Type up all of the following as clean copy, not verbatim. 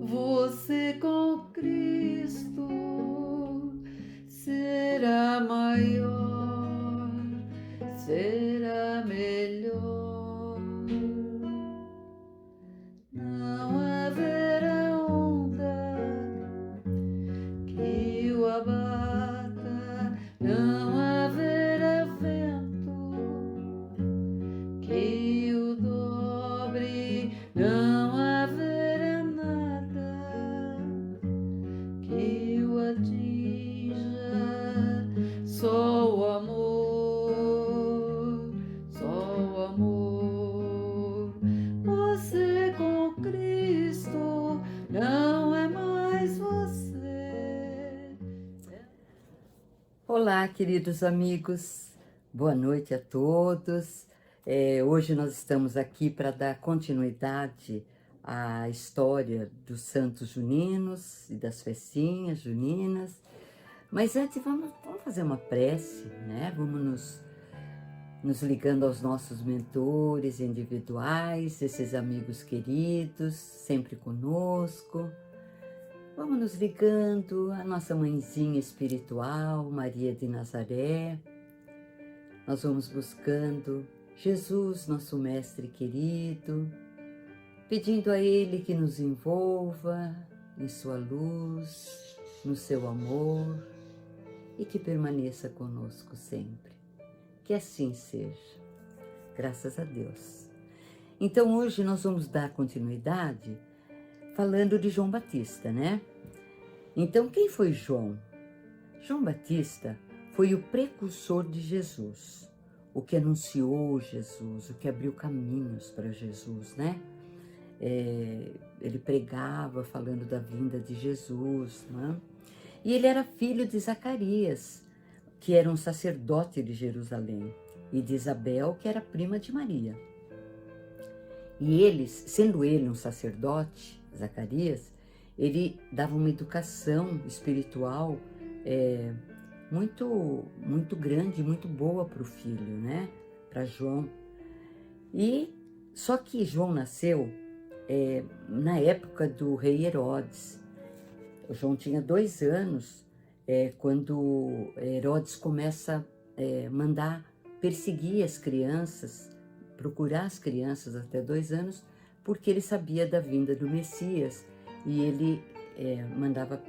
Você com Cristo será maior, será melhor. Não haverá onda que o abata, não haverá vento que o dobre, não haverá nada que o atinja, só o amor, só o amor. Você com Cristo não é mais você. Olá, queridos amigos, boa noite a todos. Hoje nós estamos aqui para dar continuidade à história dos santos juninos e das festinhas juninas. Mas antes vamos fazer uma prece, né? Vamos nos ligando aos nossos mentores individuais, esses amigos queridos, sempre conosco. Vamos nos ligando à nossa mãezinha espiritual, Maria de Nazaré. Nós vamos buscando Jesus, nosso mestre querido, pedindo a Ele que nos envolva em sua luz, no seu amor e que permaneça conosco sempre. Que assim seja, graças a Deus. Então hoje nós vamos dar continuidade falando de João Batista, né? Então, quem foi João? João Batista foi o precursor de Jesus, o que anunciou Jesus, o que abriu caminhos para Jesus, né? Ele pregava falando da vinda de Jesus, né? E ele era filho de Zacarias, que era um sacerdote de Jerusalém, e de Isabel, que era prima de Maria. E eles, sendo ele um sacerdote, Zacarias, ele dava uma educação espiritual muito grande, muito boa para o filho, né? Para João. E só que João nasceu na época do rei Herodes. O João tinha 2 anos quando Herodes começa a mandar perseguir as crianças, procurar as crianças até 2 anos, porque ele sabia da vinda do Messias e ele mandava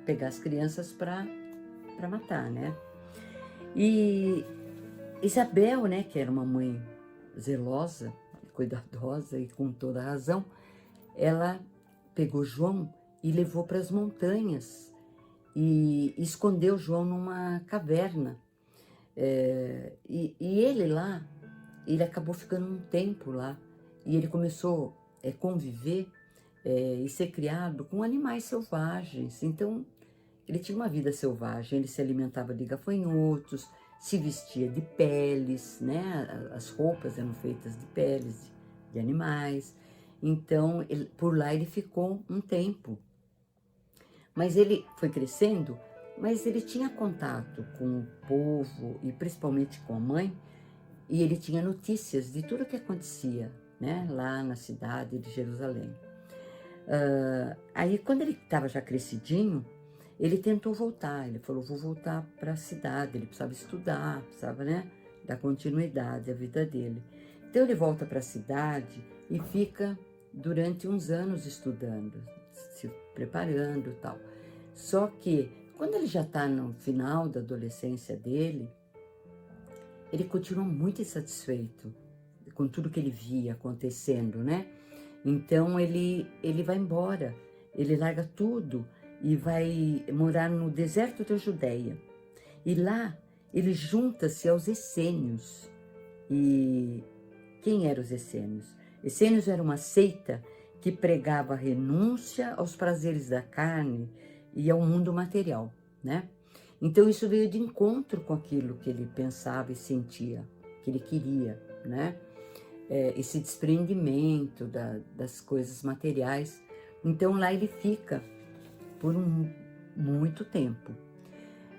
pegar as crianças para matar, né? E Isabel, né, que era uma mãe zelosa, cuidadosa e com toda razão, ela pegou João e levou para as montanhas e escondeu João numa caverna. E ele lá, ele acabou ficando um tempo lá e ele começou a conviver e ser criado com animais selvagens. Então, ele tinha uma vida selvagem, ele se alimentava de gafanhotos, se vestia de peles, né? As roupas eram feitas de peles de animais. Então, por lá ele ficou um tempo. Mas ele foi crescendo, mas ele tinha contato com o povo e principalmente com a mãe, e ele tinha notícias de tudo o que acontecia, né? Lá na cidade de Jerusalém. Aí, quando ele estava já crescidinho, ele tentou voltar, ele falou, vou voltar para a cidade, ele precisava estudar, precisava, né, dar continuidade à vida dele. Então ele volta para a cidade e fica durante uns anos estudando, se preparando e tal. Só que quando ele já está no final da adolescência dele, ele continua muito insatisfeito com tudo que ele via acontecendo, né? Então ele vai embora, ele larga tudo e vai morar no deserto da Judéia. E lá ele junta-se aos essênios. E quem eram os essênios? Essênios era uma seita que pregava a renúncia aos prazeres da carne e ao mundo material, né? Então isso veio de encontro com aquilo que ele pensava e sentia, que ele queria, né? Esse desprendimento das coisas materiais. Então lá ele fica por muito tempo.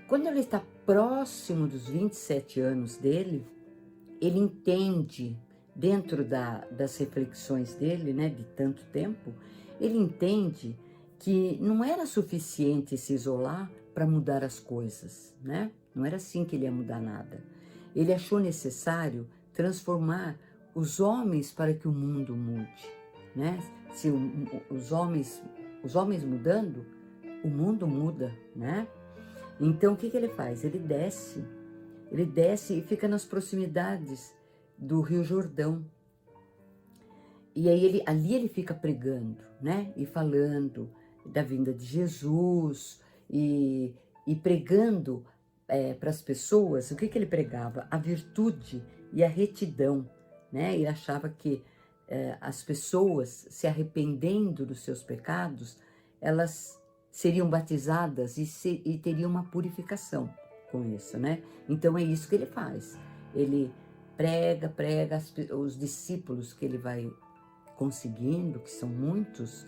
Quando ele está próximo dos 27 anos dele, ele entende dentro das reflexões dele, né, de tanto tempo, ele entende que não era suficiente se isolar para mudar as coisas, né? Não era assim que ele ia mudar nada. Ele achou necessário transformar os homens para que o mundo mude, né? Se os homens mudando, o mundo muda, né? Então o que ele faz? Ele desce e fica nas proximidades do Rio Jordão. E aí ali ele fica pregando, né? E falando da vinda de Jesus e pregando para as pessoas. O que ele pregava? A virtude e a retidão, né? Ele achava que as pessoas, se arrependendo dos seus pecados, elas seriam batizadas e teriam uma purificação com isso, né? Então é isso que ele faz. Ele prega os discípulos que ele vai conseguindo, que são muitos,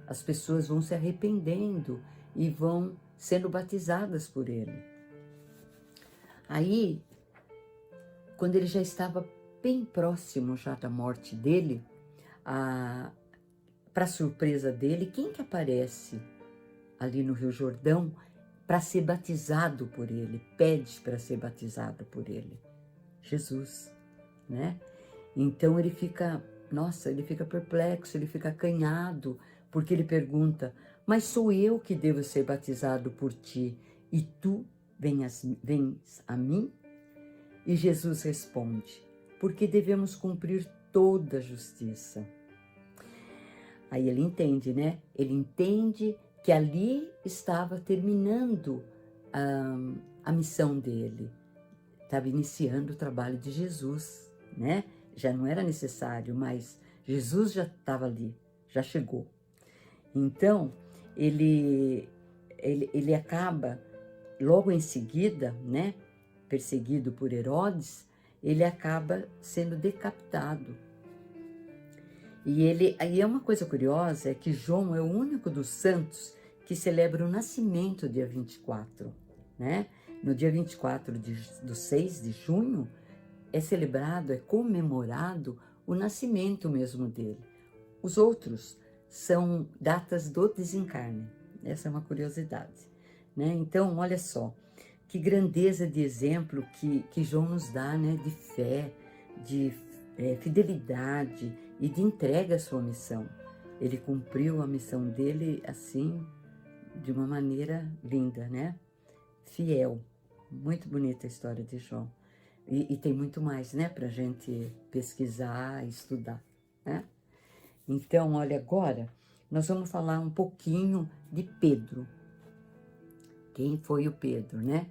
as pessoas vão se arrependendo e vão sendo batizadas por ele. Aí, quando ele já estava bem próximo já da morte dele, para surpresa dele, quem que aparece ali no Rio Jordão para ser batizado por ele, pede para ser batizado por ele? Jesus, né? Então ele fica perplexo, ele fica acanhado, porque ele pergunta: mas sou eu que devo ser batizado por ti, e tu vens a mim? E Jesus responde: porque devemos cumprir toda a justiça. Aí ele entende, né? Ele entende que ali estava terminando a missão dele, estava iniciando o trabalho de Jesus, né? Já não era necessário, mas Jesus já estava ali, já chegou. Então, ele acaba, logo em seguida, né, perseguido por Herodes, ele acaba sendo decapitado. E é uma coisa curiosa, é que João é o único dos santos que celebra o nascimento dia 24, né? No dia 24 do 6 de junho, é celebrado, é comemorado o nascimento mesmo dele. Os outros são datas do desencarne. Essa é uma curiosidade, né? Então, olha só, que grandeza de exemplo que João nos dá, né? De fé, de fidelidade e de entrega à sua missão. Ele cumpriu a missão dele assim, de uma maneira linda, né? Fiel. Muito bonita a história de João. E tem muito mais, né, para a gente pesquisar e estudar, né? Então, olha, agora nós vamos falar um pouquinho de Pedro. Quem foi o Pedro, né?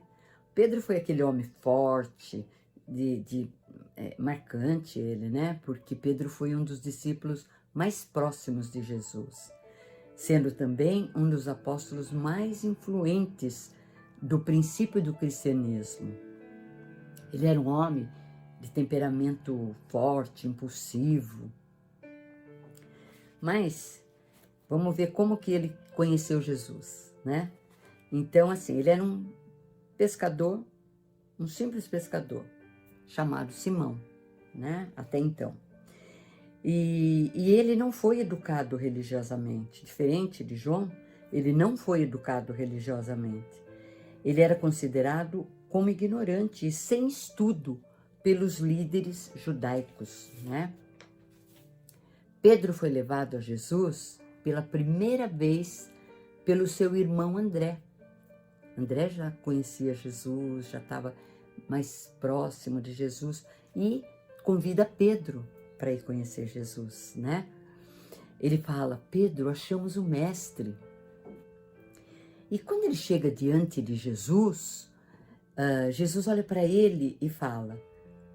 Pedro foi aquele homem forte, marcante ele, né? Porque Pedro foi um dos discípulos mais próximos de Jesus, sendo também um dos apóstolos mais influentes do princípio do cristianismo. Ele era um homem de temperamento forte, impulsivo. Mas vamos ver como que ele conheceu Jesus, né? Então, assim, ele era um pescador, um simples pescador, chamado Simão, né? Até então. E ele não foi educado religiosamente. Diferente de João, ele não foi educado religiosamente. Ele era considerado como ignorante e sem estudo pelos líderes judaicos, né? Pedro foi levado a Jesus pela primeira vez pelo seu irmão André. André já conhecia Jesus, já estava mais próximo de Jesus e convida Pedro para ir conhecer Jesus, né? Ele fala: Pedro, achamos o mestre. E quando ele chega diante de Jesus, Jesus olha para ele e fala: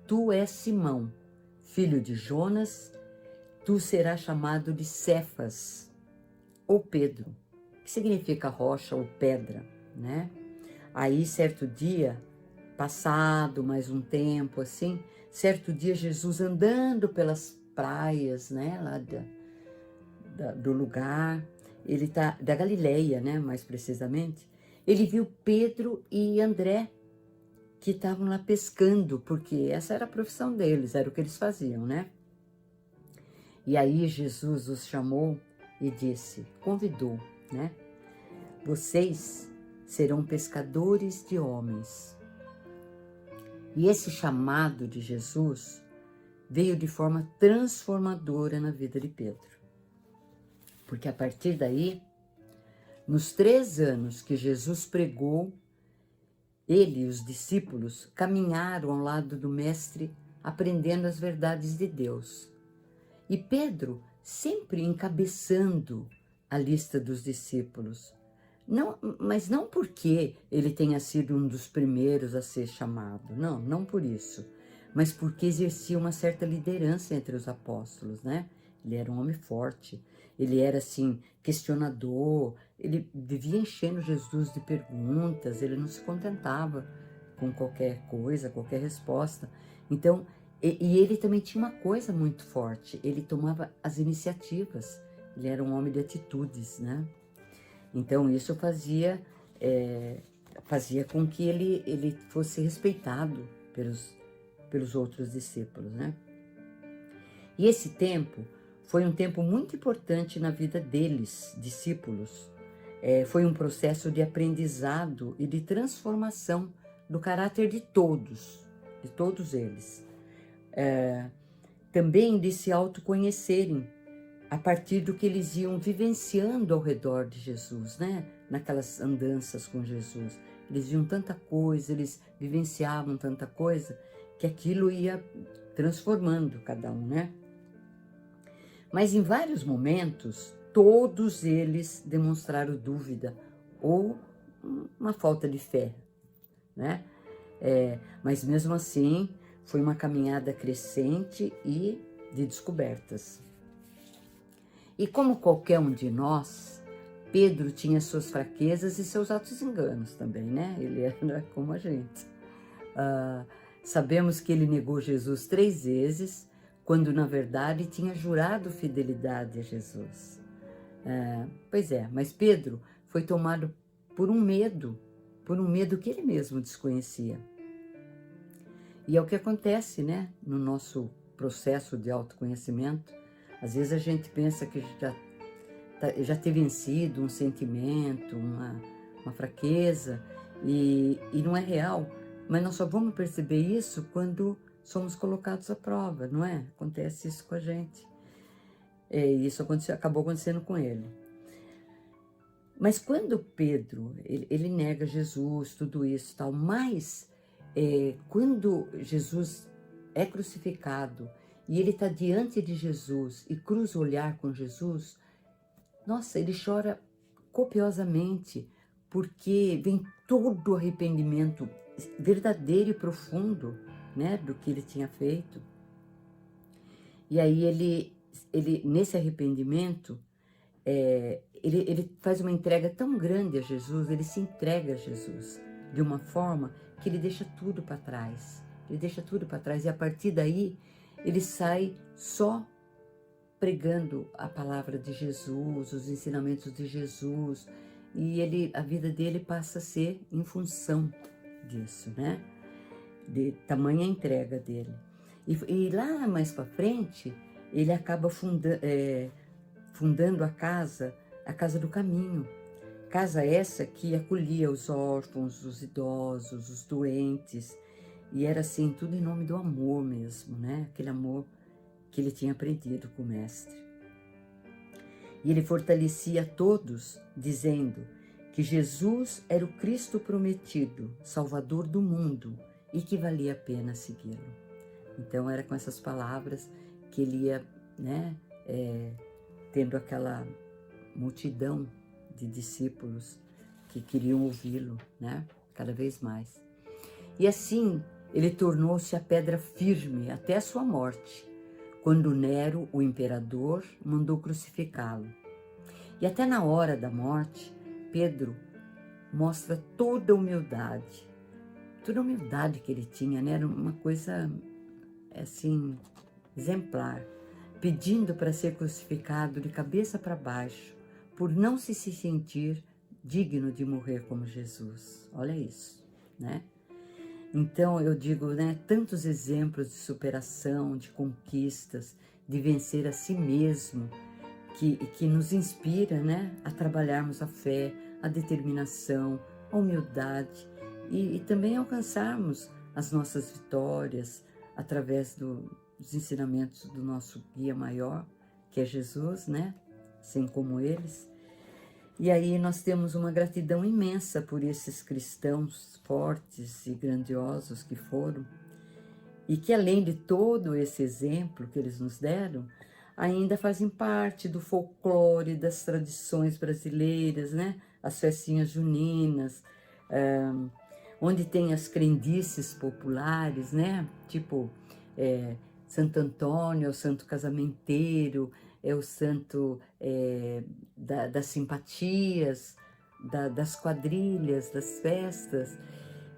tu és Simão, filho de Jonas, tu serás chamado de Cefas, ou Pedro, que significa rocha ou pedra, né? Aí, certo dia, passado mais um tempo assim, certo dia Jesus andando pelas praias, né, lá do lugar, ele tá da Galileia, né, mais precisamente, ele viu Pedro e André, que estavam lá pescando, porque essa era a profissão deles, era o que eles faziam, né? E aí Jesus os chamou e disse, convidou, né? Vocês serão pescadores de homens. E esse chamado de Jesus veio de forma transformadora na vida de Pedro. Porque a partir daí, nos 3 anos que Jesus pregou, ele e os discípulos caminharam ao lado do Mestre, aprendendo as verdades de Deus. E Pedro sempre encabeçando a lista dos discípulos. Mas não porque ele tenha sido um dos primeiros a ser chamado, não por isso, mas porque exercia uma certa liderança entre os apóstolos, né? Ele era um homem forte, ele era assim, questionador, ele vivia enchendo Jesus de perguntas, ele não se contentava com qualquer coisa, qualquer resposta. Então, e ele também tinha uma coisa muito forte, ele tomava as iniciativas, ele era um homem de atitudes, né? Então isso fazia com que ele fosse respeitado pelos outros discípulos, né? E esse tempo foi um tempo muito importante na vida deles, discípulos. Foi um processo de aprendizado e de transformação do caráter de todos eles. Também de se autoconhecerem, a partir do que eles iam vivenciando ao redor de Jesus, né? Naquelas andanças com Jesus. Eles viam tanta coisa, eles vivenciavam tanta coisa, que aquilo ia transformando cada um, né? Mas em vários momentos, todos eles demonstraram dúvida ou uma falta de fé, né? Mas mesmo assim, foi uma caminhada crescente e de descobertas. E como qualquer um de nós, Pedro tinha suas fraquezas e seus auto-enganos também, né? Ele era como a gente. Sabemos que ele negou Jesus 3 vezes, quando na verdade tinha jurado fidelidade a Jesus. Mas Pedro foi tomado por um medo que ele mesmo desconhecia. E é o que acontece, né? No nosso processo de autoconhecimento. Às vezes a gente pensa que já ter vencido um sentimento, uma fraqueza, e não é real. Mas nós só vamos perceber isso quando somos colocados à prova, não é? Acontece isso com a gente. E isso acabou acontecendo com ele. Mas quando Pedro, ele nega Jesus, tudo isso e tal, mas quando Jesus é crucificado, e ele está diante de Jesus e cruza o olhar com Jesus, nossa, ele chora copiosamente, porque vem todo o arrependimento verdadeiro e profundo, né, do que ele tinha feito. E aí ele nesse arrependimento, ele faz uma entrega tão grande a Jesus, ele se entrega a Jesus de uma forma que ele deixa tudo para trás. Ele deixa tudo para trás e a partir daí ele sai só pregando a palavra de Jesus, os ensinamentos de Jesus, e a vida dele passa a ser em função disso, né? De tamanha entrega dele. E lá mais para frente, ele acaba fundando a Casa do Caminho. Casa essa que acolhia os órfãos, os idosos, os doentes, e era assim, tudo em nome do amor mesmo, né? Aquele amor que ele tinha aprendido com o Mestre. E ele fortalecia todos, dizendo que Jesus era o Cristo prometido, Salvador do mundo, e que valia a pena segui-lo. Então era com essas palavras que ele ia, né, tendo aquela multidão de discípulos que queriam ouvi-lo, né, cada vez mais. E assim ele tornou-se a pedra firme até a sua morte, quando Nero, o imperador, mandou crucificá-lo. E até na hora da morte, Pedro mostra toda a humildade que ele tinha, né? Era uma coisa assim, exemplar, pedindo para ser crucificado de cabeça para baixo, por não se sentir digno de morrer como Jesus. Olha isso, né? Então eu digo, né, tantos exemplos de superação, de conquistas de vencer a si mesmo, que nos inspira, né, a trabalharmos a fé, a determinação, a humildade e também alcançarmos as nossas vitórias através dos ensinamentos do nosso guia maior, que é Jesus, né, assim como eles. E aí nós temos uma gratidão imensa por esses cristãos fortes e grandiosos que foram, e que além de todo esse exemplo que eles nos deram, ainda fazem parte do folclore, das tradições brasileiras, né? As festinhas juninas, onde tem as crendices populares, né? Tipo, Santo Antônio é o santo casamenteiro, é o santo das simpatias, das quadrilhas, das festas.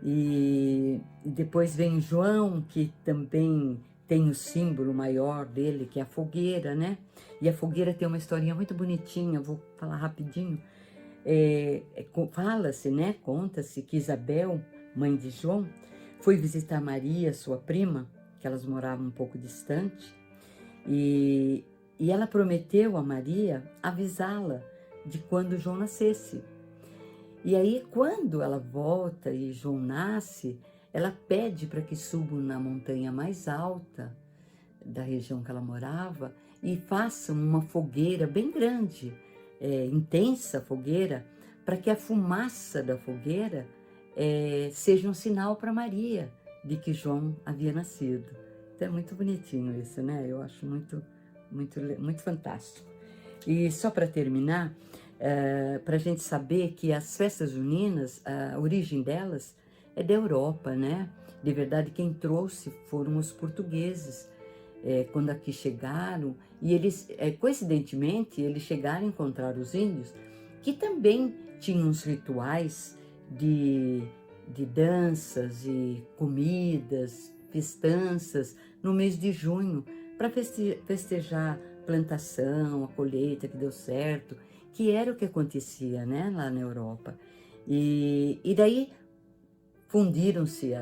E depois vem João, que também tem o símbolo maior dele, que é a fogueira, né? E a fogueira tem uma historinha muito bonitinha, vou falar rapidinho. Fala-se, né? Conta-se que Isabel, mãe de João, foi visitar Maria, sua prima, que elas moravam um pouco distante, e ela prometeu a Maria avisá-la de quando João nascesse. E aí, quando ela volta e João nasce, ela pede para que subam na montanha mais alta da região que ela morava e façam uma fogueira bem grande, intensa fogueira, para que a fumaça da fogueira seja um sinal para Maria de que João havia nascido. Então é muito bonitinho isso, né? Eu acho muito, muito, muito fantástico. E só para terminar, para a gente saber que as festas juninas, a origem delas é da Europa, né? De verdade, quem trouxe foram os portugueses, quando aqui chegaram, e eles, coincidentemente, eles chegaram a encontrar os índios, que também tinham uns rituais de danças e comidas, festanças, no mês de junho, para festejar plantação, a colheita que deu certo, que era o que acontecia, né, lá na Europa. E daí fundiram-se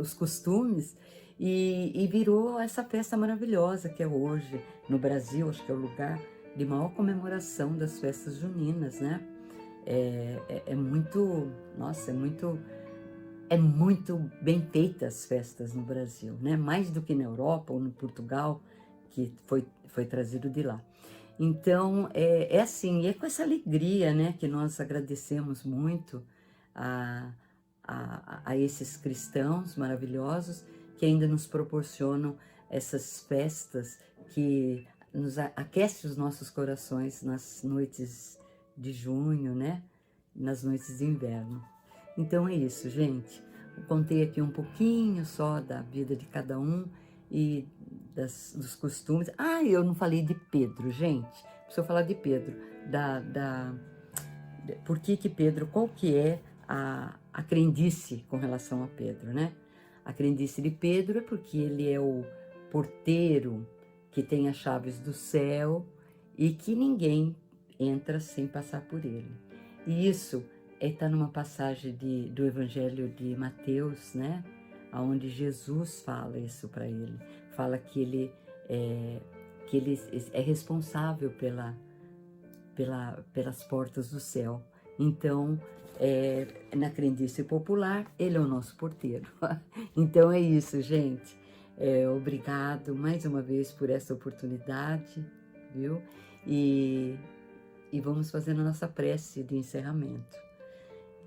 os costumes e virou essa festa maravilhosa que é hoje no Brasil. Acho que é o lugar de maior comemoração das festas juninas, né? É muito, nossa, é muito bem feita as festas no Brasil, né? Mais do que na Europa ou no Portugal, que foi trazido de lá. Então, é assim, é com essa alegria, né, que nós agradecemos muito a esses cristãos maravilhosos que ainda nos proporcionam essas festas que nos aquecem os nossos corações nas noites de junho, né, nas noites de inverno. Então é isso, gente. Eu contei aqui um pouquinho só da vida de cada um e dos costumes. Ah, eu não falei de Pedro, gente. Preciso falar de Pedro. Por que Pedro, qual que é a crendice com relação a Pedro, né? A crendice de Pedro é porque ele é o porteiro que tem as chaves do céu e que ninguém entra sem passar por ele. E isso está numa passagem do Evangelho de Mateus, né? Onde Jesus fala isso para ele. Fala que ele é responsável pelas portas do céu. Então, na crendice popular, ele é o nosso porteiro. Então é isso, gente. Obrigado mais uma vez por essa oportunidade, viu? E vamos fazendo a nossa prece de encerramento.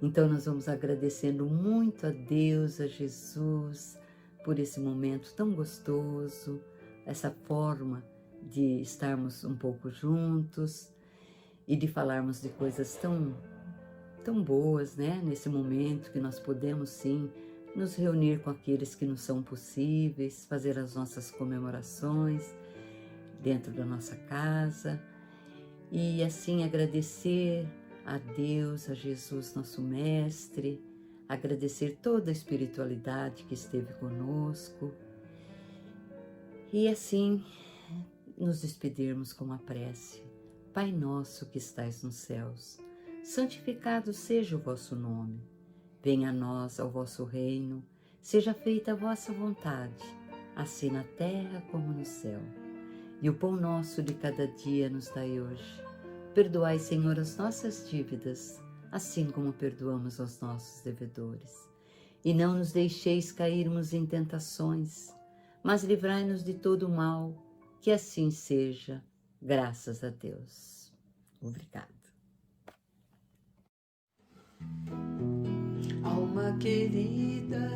Então nós vamos agradecendo muito a Deus, a Jesus, por esse momento tão gostoso, essa forma de estarmos um pouco juntos e de falarmos de coisas tão boas, né? Nesse momento que nós podemos sim nos reunir com aqueles que nos são possíveis, fazer as nossas comemorações dentro da nossa casa e assim agradecer a Deus, a Jesus, nosso Mestre, agradecer toda a espiritualidade que esteve conosco e assim nos despedirmos com uma prece. Pai nosso que estais nos céus, santificado seja o vosso nome. Venha a nós ao vosso reino, seja feita a vossa vontade, assim na terra como no céu. E o pão nosso de cada dia nos dai hoje. Perdoai, Senhor, as nossas dívidas, assim como perdoamos aos nossos devedores. E não nos deixeis cairmos em tentações, mas livrai-nos de todo o mal, que assim seja, graças a Deus. Obrigada. Alma querida,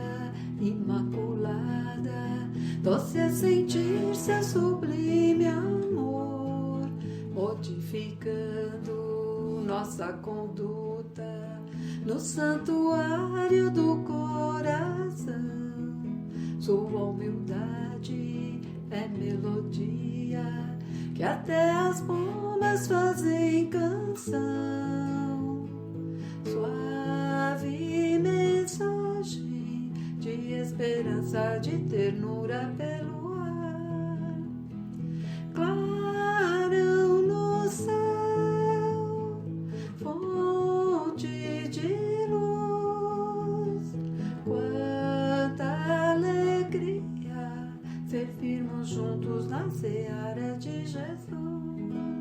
imaculada, doce a sentir-se a sublime amor, modificando nossa conduta no santuário do coração. Sua humildade é melodia que até as pombas fazem canção. Suave mensagem de esperança, de ternura pelo ar, clarão no céu, fonte de luz. Quanta alegria servirmos juntos na seara de Jesus.